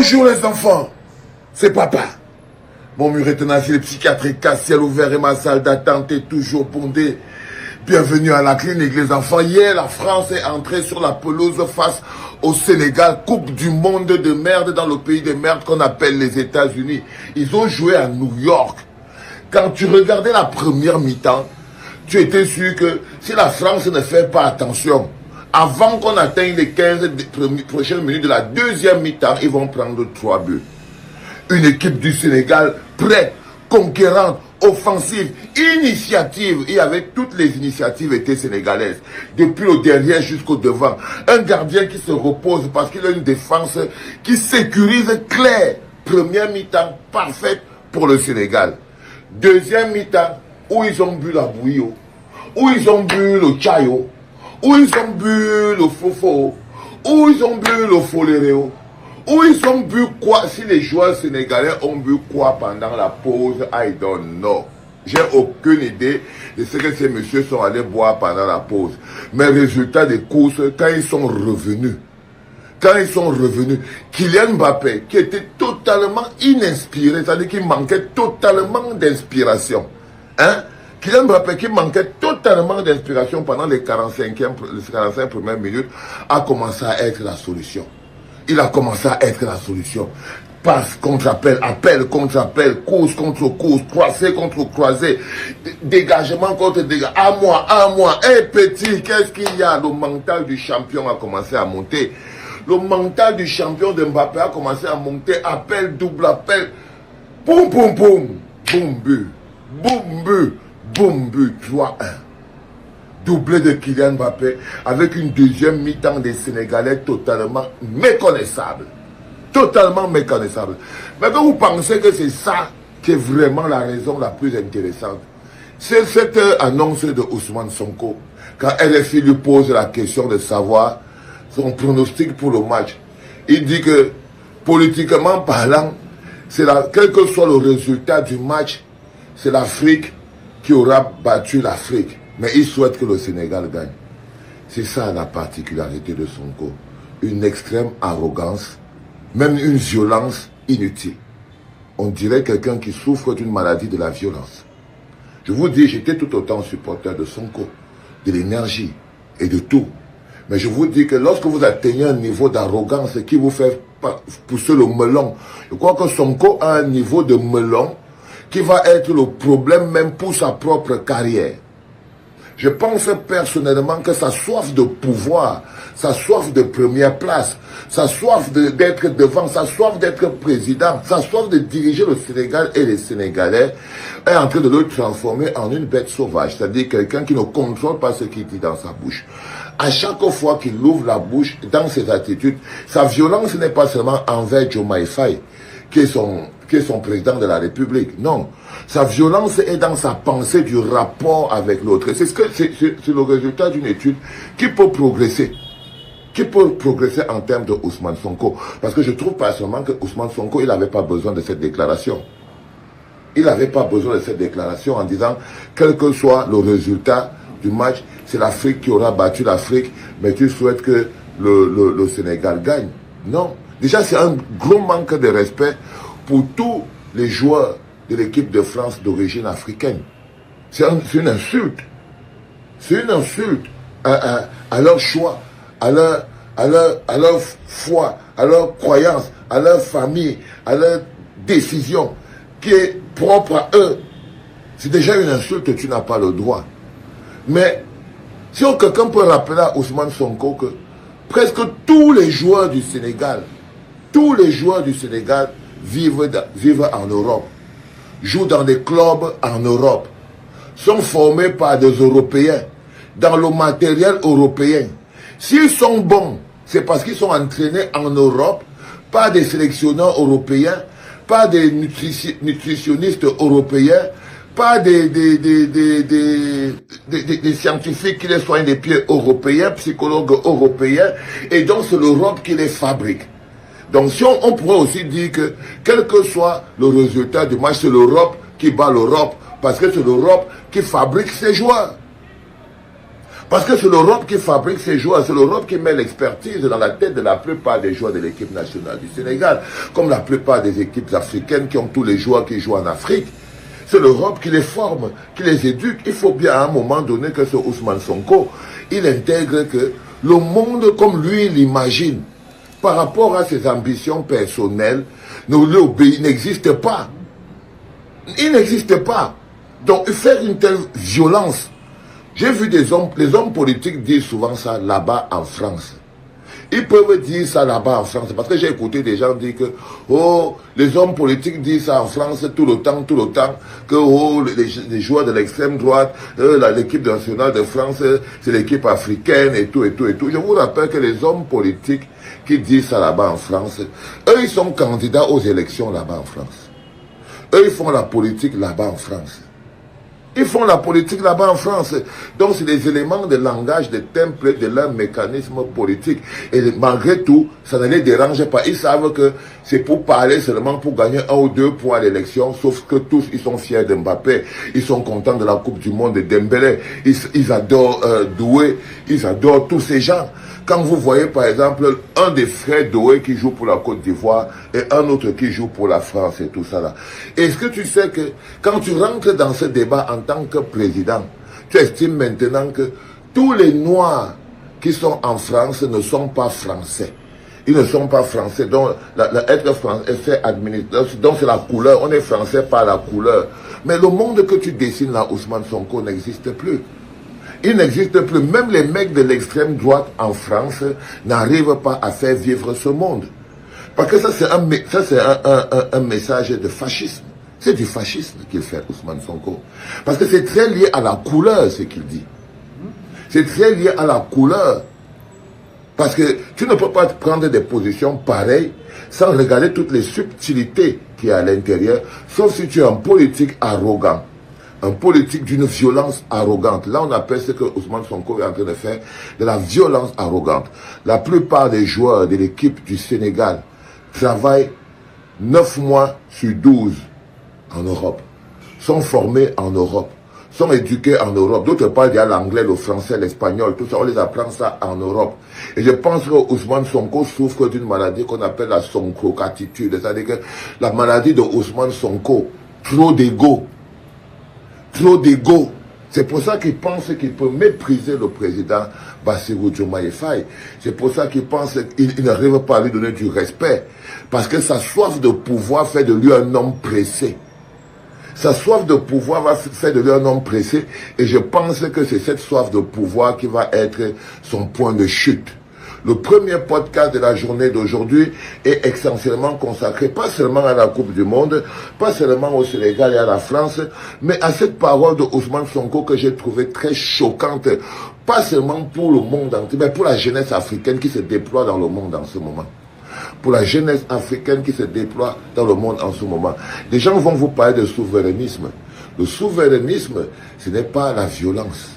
Bonjour les enfants, c'est papa. Mon mur est un asile psychiatrique à ciel ouvert et ma salle d'attente est toujours bondée. Bienvenue à la clinique les enfants. Hier, la France est entrée sur la pelouse face au Sénégal. Coupe du monde de merde dans le pays de merde qu'on appelle les États-Unis. Ils ont joué à New York. Quand tu regardais la première mi-temps, tu étais sûr que si la France ne fait pas attention, avant qu'on atteigne les 15 prochaines minutes de la deuxième mi-temps, ils vont prendre 3 buts. Une équipe du Sénégal prête, conquérante, offensive, initiative. Et avec toutes les initiatives étaient sénégalaises. Depuis le derrière jusqu'au devant. Un gardien qui se repose parce qu'il a une défense qui sécurise clair. Première mi-temps parfaite pour le Sénégal. Deuxième mi-temps où ils ont bu la bouillie, où ils ont bu le chayo, où ils ont bu le fofo, où ils ont bu le foléréo, où ils ont bu quoi. Si les joueurs sénégalais ont bu quoi pendant la pause, I don't know. J'ai aucune idée de ce que ces messieurs sont allés boire pendant la pause. Mais résultat des courses, quand ils sont revenus, Kylian Mbappé, qui était totalement inspiré, c'est-à-dire qu'il manquait totalement d'inspiration, hein? Kylian Mbappé, qui manquait totalement d'inspiration pendant les 45 premières minutes, a commencé à être la solution. Il a commencé à être la solution. Passe contre appel, appel contre appel, course contre course, croisé contre croisé, dégagement contre dégagement. À moi. Hey petit, qu'est-ce qu'il y a? Le mental du champion a commencé à monter. Le mental du champion de Mbappé a commencé à monter. Appel, double appel. Boum, boum, boum. Boum, but. Boum, but. Boum, but. 3-1. Doublé de Kylian Mbappé avec une deuxième mi-temps des Sénégalais totalement méconnaissable. Totalement méconnaissable. Mais quand vous pensez que c'est ça qui est vraiment la raison la plus intéressante, c'est cette annonce de Ousmane Sonko. Quand RFI lui pose la question de savoir son pronostic pour le match, il dit que politiquement parlant, quel que soit le résultat du match, c'est l'Afrique qui aura battu l'Afrique. Mais il souhaite que le Sénégal gagne. C'est ça la particularité de Sonko. Une extrême arrogance, même une violence inutile. On dirait quelqu'un qui souffre d'une maladie de la violence. Je vous dis, j'étais tout autant supporter de Sonko, de l'énergie et de tout. Mais je vous dis que lorsque vous atteignez un niveau d'arrogance qui vous fait pousser le melon, je crois que Sonko a un niveau de melon qui va être le problème même pour sa propre carrière. Je pense personnellement que sa soif de pouvoir, sa soif de première place, sa soif d'être devant, sa soif d'être président, sa soif de diriger le Sénégal et les Sénégalais est en train de le transformer en une bête sauvage, c'est-à-dire quelqu'un qui ne contrôle pas ce qu'il dit dans sa bouche. À chaque fois qu'il ouvre la bouche, dans ses attitudes, sa violence n'est pas seulement envers Diomaye Faye, qui est son président de la République. Non. Sa violence est dans sa pensée du rapport avec l'autre. C'est le résultat d'une étude qui peut progresser. Qui peut progresser en termes de Ousmane Sonko. Parce que je trouve personnellement que Ousmane Sonko, il n'avait pas besoin de cette déclaration. Il n'avait pas besoin de cette déclaration en disant, quel que soit le résultat du match, c'est l'Afrique qui aura battu l'Afrique, mais tu souhaites que le Sénégal gagne. Non. Déjà, c'est un gros manque de respect pour tous les joueurs de l'équipe de France d'origine africaine. C'est une insulte. C'est une insulte à leur choix, à leur foi, à leur croyance, à leur famille, à leur décision qui est propre à eux. C'est déjà une insulte, tu n'as pas le droit. Mais si quelqu'un peut rappeler à Ousmane Sonko que presque tous les joueurs du Sénégal, vivent en Europe, jouent dans des clubs en Europe, sont formés par des Européens, dans le matériel européen. S'ils sont bons, c'est parce qu'ils sont entraînés en Europe, par des sélectionneurs européens, par des nutritionnistes européens, pas des scientifiques qui les soignent des pieds européens, psychologues européens, et donc c'est l'Europe qui les fabrique. Donc si on pourrait aussi dire que, quel que soit le résultat du match, c'est l'Europe qui bat l'Europe, parce que c'est l'Europe qui fabrique ses joueurs. Parce que c'est l'Europe qui fabrique ces joueurs, c'est l'Europe qui met l'expertise dans la tête de la plupart des joueurs de l'équipe nationale du Sénégal, comme la plupart des équipes africaines qui ont tous les joueurs qui jouent en Afrique. C'est l'Europe qui les forme, qui les éduque. Il faut bien à un moment donné que ce Ousmane Sonko, il intègre que le monde comme lui l'imagine, par rapport à ses ambitions personnelles, n'existe pas. Il n'existe pas. Donc faire une telle violence, j'ai vu les hommes politiques dire souvent ça là-bas en France. Ils peuvent dire ça là-bas en France, parce que j'ai écouté des gens dire que oh, les hommes politiques disent ça en France tout le temps, que oh, les joueurs de l'extrême droite, l'équipe nationale de France, c'est l'équipe africaine et tout. Je vous rappelle que les hommes politiques qui disent ça là-bas en France, eux ils sont candidats aux élections là-bas en France. Eux ils font la politique là-bas en France. Ils font la politique là-bas en France. Donc, c'est des éléments de langage, de template, de leur mécanisme politique. Et malgré tout, ça ne les dérange pas. Ils savent que c'est pour parler seulement pour gagner 1 ou 2 points à l'élection. Sauf que tous, ils sont fiers de Mbappé. Ils sont contents de la Coupe du Monde de Dembélé. Ils adorent Doué. Ils adorent tous ces gens. Quand vous voyez, par exemple, un des frères Doué qui joue pour la Côte d'Ivoire et un autre qui joue pour la France et tout ça là. Est-ce que tu sais que quand tu rentres dans ce débat en tant que président, tu estimes maintenant que tous les Noirs qui sont en France ne sont pas français. Ils ne sont pas français. Donc, être français, c'est administratif. Donc, c'est la couleur. On est français par la couleur. Mais le monde que tu dessines là, Ousmane Sonko, n'existe plus. Il n'existe plus. Même les mecs de l'extrême droite en France n'arrivent pas à faire vivre ce monde. Parce que ça, c'est un message de fascisme. C'est du fascisme qu'il fait, Ousmane Sonko. Parce que c'est très lié à la couleur, ce qu'il dit. C'est très lié à la couleur. Parce que tu ne peux pas prendre des positions pareilles sans regarder toutes les subtilités qu'il y a à l'intérieur, sauf si tu es un politique arrogant. Un politique d'une violence arrogante. Là, on appelle ce que Ousmane Sonko est en train de faire de la violence arrogante. La plupart des joueurs de l'équipe du Sénégal travaillent 9 mois sur 12 en Europe, sont formés en Europe, sont éduqués en Europe. D'autres part, il y a l'anglais, le français, l'espagnol, tout ça, on les apprend ça en Europe. Et je pense que Ousmane Sonko souffre d'une maladie qu'on appelle la sonkokatitude. C'est-à-dire que la maladie de Ousmane Sonko, trop d'ego. Trop d'ego. C'est pour ça qu'il pense qu'il peut mépriser le président Bassirou Diomaye Faye. C'est pour ça qu'il pense qu'il n'arrive pas à lui donner du respect. Parce que sa soif de pouvoir fait de lui un homme pressé. Sa soif de pouvoir va faire de lui un homme pressé. Et je pense que c'est cette soif de pouvoir qui va être son point de chute. Le premier podcast de la journée d'aujourd'hui est essentiellement consacré pas seulement à la Coupe du Monde, pas seulement au Sénégal et à la France, mais à cette parole de Ousmane Sonko que j'ai trouvée très choquante, pas seulement pour le monde entier, mais pour la jeunesse africaine qui se déploie dans le monde en ce moment. Pour la jeunesse africaine qui se déploie dans le monde en ce moment. Des gens vont vous parler de souverainisme. Le souverainisme, ce n'est pas la violence.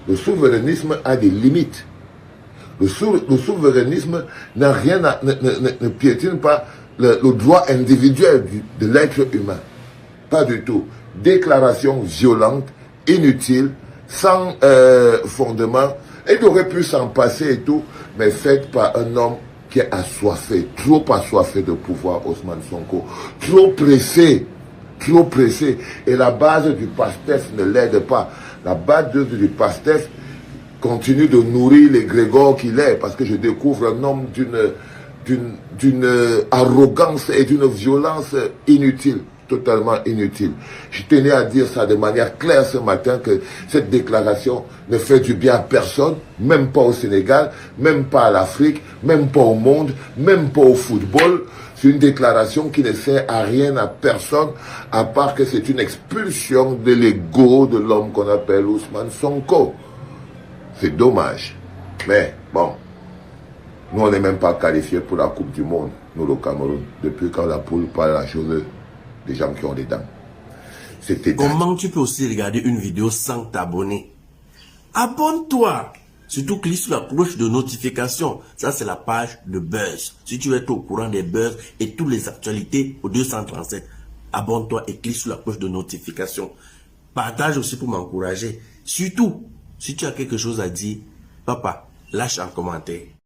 Le souverainisme a des limites. Le souverainisme n'a rien ne piétine pas le droit individuel de l'être humain. Pas du tout. Déclaration violente, inutile, sans fondement. Il aurait pu s'en passer et tout, mais faite par un homme qui est assoiffé, trop assoiffé de pouvoir, Ousmane Sonko. Trop pressé. Trop pressé. Et la base du PASTEF ne l'aide pas. La base du PASTEF continue de nourrir les Grégor qu'il est, parce que je découvre un homme d'une arrogance et d'une violence inutile, totalement inutile. Je tenais à dire ça de manière claire ce matin, que cette déclaration ne fait du bien à personne, même pas au Sénégal, même pas à l'Afrique, même pas au monde, même pas au football. C'est une déclaration qui ne sert à rien à personne, à part que c'est une expulsion de l'ego de l'homme qu'on appelle Ousmane Sonko. C'est dommage. Mais bon, nous on n'est même pas qualifiés pour la Coupe du Monde, nous le Cameroun, depuis quand la poule parle la chose des gens qui ont des dents. C'était comment tu peux aussi regarder une vidéo sans t'abonner? Abonne-toi. Surtout clique sur la cloche de notification. Ça c'est la page de Buzz. Si tu veux être au courant des buzz et toutes les actualités au 237, abonne-toi et clique sur la cloche de notification. Partage aussi pour m'encourager. Surtout, Si tu as quelque chose à dire, papa, lâche un commentaire.